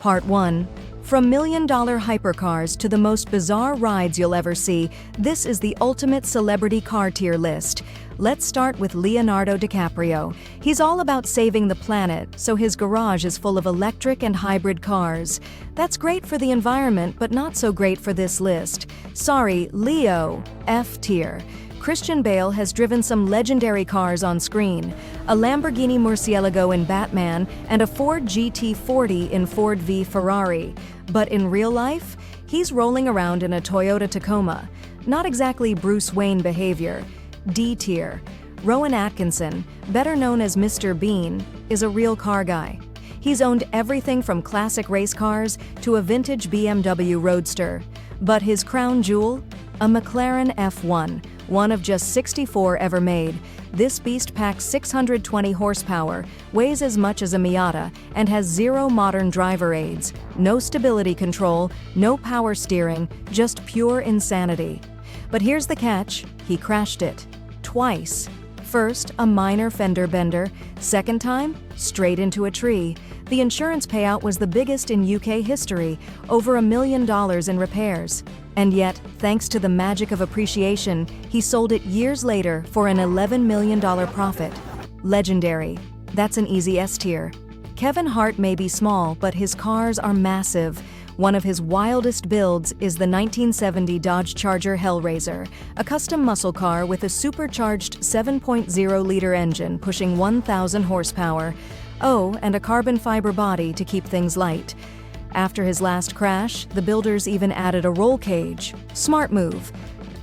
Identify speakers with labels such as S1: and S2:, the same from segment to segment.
S1: Part 1. From million-dollar hypercars to the most bizarre rides you'll ever see, this is the ultimate celebrity car tier list. Let's start with Leonardo DiCaprio. He's all about saving the planet, so his garage is full of electric and hybrid cars. That's great for the environment, but not so great for this list. Sorry, Leo, F tier. Christian Bale has driven some legendary cars on screen, a Lamborghini Murcielago in Batman and a Ford GT40 in Ford v Ferrari. But in real life, he's rolling around in a Toyota Tacoma. Not exactly Bruce Wayne behavior. D tier. Rowan Atkinson, better known as Mr. Bean, is a real car guy. He's owned everything from classic race cars to a vintage BMW Roadster. But his crown jewel? A McLaren F1, one of just 64 ever made. This beast packs 620 horsepower, weighs as much as a Miata, and has zero modern driver aids. No stability control, no power steering, just pure insanity. But here's the catch, he crashed it. Twice. First, a minor fender bender. Second time, straight into a tree. The insurance payout was the biggest in UK history, over $1 million in repairs. And yet, thanks to the magic of appreciation, he sold it years later for an $11 million profit. Legendary. That's an easy S tier. Kevin Hart may be small, but his cars are massive. One of his wildest builds is the 1970 Dodge Charger Hellraiser, a custom muscle car with a supercharged 7.0-liter engine pushing 1,000 horsepower. Oh, and a carbon fiber body to keep things light. After his last crash, the builders even added a roll cage. Smart move.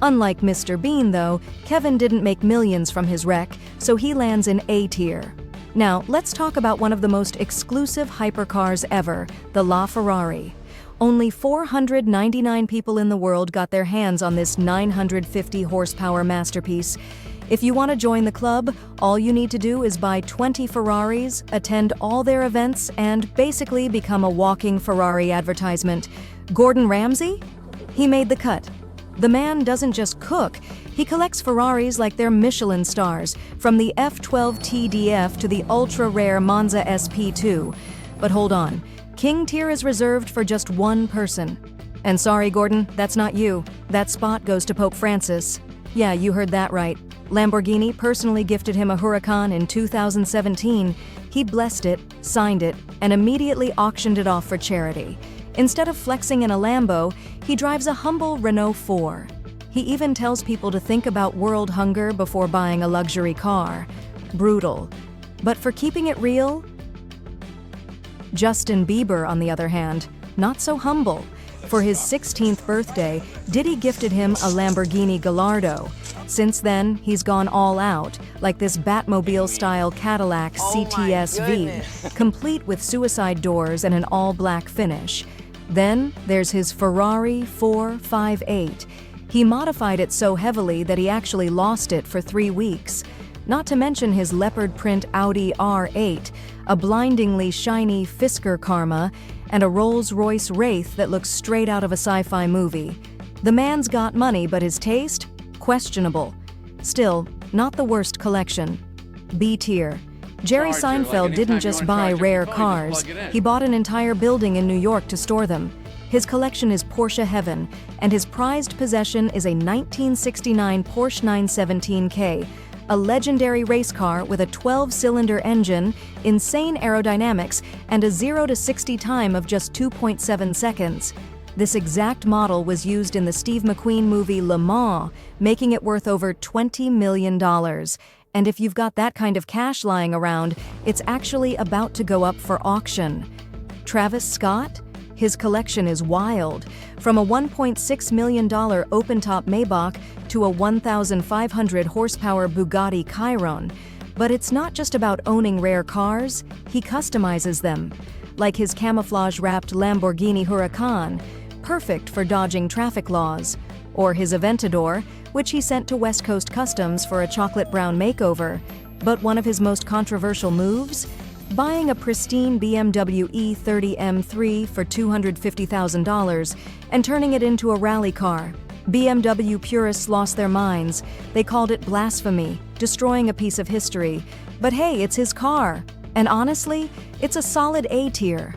S1: Unlike Mr. Bean, though, Kevin didn't make millions from his wreck, so he lands in A tier. Now, let's talk about one of the most exclusive hypercars ever, the LaFerrari. Only 499 people in the world got their hands on this 950 horsepower masterpiece. If you want to join the club, all you need to do is buy 20 Ferraris, attend all their events, and basically become a walking Ferrari advertisement. Gordon Ramsay? He made the cut. The man doesn't just cook, he collects Ferraris like they're Michelin stars, from the F12 TDF to the ultra-rare Monza SP2. But hold on, King tier is reserved for just one person. And sorry, Gordon, that's not you. That spot goes to Pope Francis. Yeah, you heard that right. Lamborghini personally gifted him a Huracan in 2017. He blessed it, signed it, and immediately auctioned it off for charity. Instead of flexing in a Lambo, he drives a humble Renault 4. He even tells people to think about world hunger before buying a luxury car. Brutal. But for keeping it real, Justin Bieber, on the other hand, not so humble. For his 16th birthday, Diddy gifted him a Lamborghini Gallardo. Since then, he's gone all out, like this Batmobile-style Cadillac CTS-V, complete with suicide doors and an all-black finish. Then, there's his Ferrari 458. He modified it so heavily that he actually lost it for 3 weeks. Not to mention his leopard print Audi R8, a blindingly shiny Fisker Karma, and a Rolls-Royce Wraith that looks straight out of a sci-fi movie. The man's got money, but his taste? Questionable. Still, not the worst collection. B tier. Jerry Seinfeld didn't just buy rare cars, he bought an entire building in New York to store them. His collection is Porsche heaven, and his prized possession is a 1969 Porsche 917K, a legendary race car with a 12-cylinder engine, insane aerodynamics, and a 0 to 60 time of just 2.7 seconds. This exact model was used in the Steve McQueen movie Le Mans, making it worth over $20 million. And if you've got that kind of cash lying around, it's actually about to go up for auction. Travis Scott? His collection is wild. From a $1.6 million open-top Maybach to a 1,500 horsepower Bugatti Chiron. But it's not just about owning rare cars, he customizes them. Like his camouflage-wrapped Lamborghini Huracan, perfect for dodging traffic laws. Or his Aventador, which he sent to West Coast Customs for a chocolate brown makeover. But one of his most controversial moves? Buying a pristine BMW E30 M3 for $250,000 and turning it into a rally car. BMW purists lost their minds. They called it blasphemy, destroying a piece of history. But hey, it's his car. And honestly, it's a solid A tier.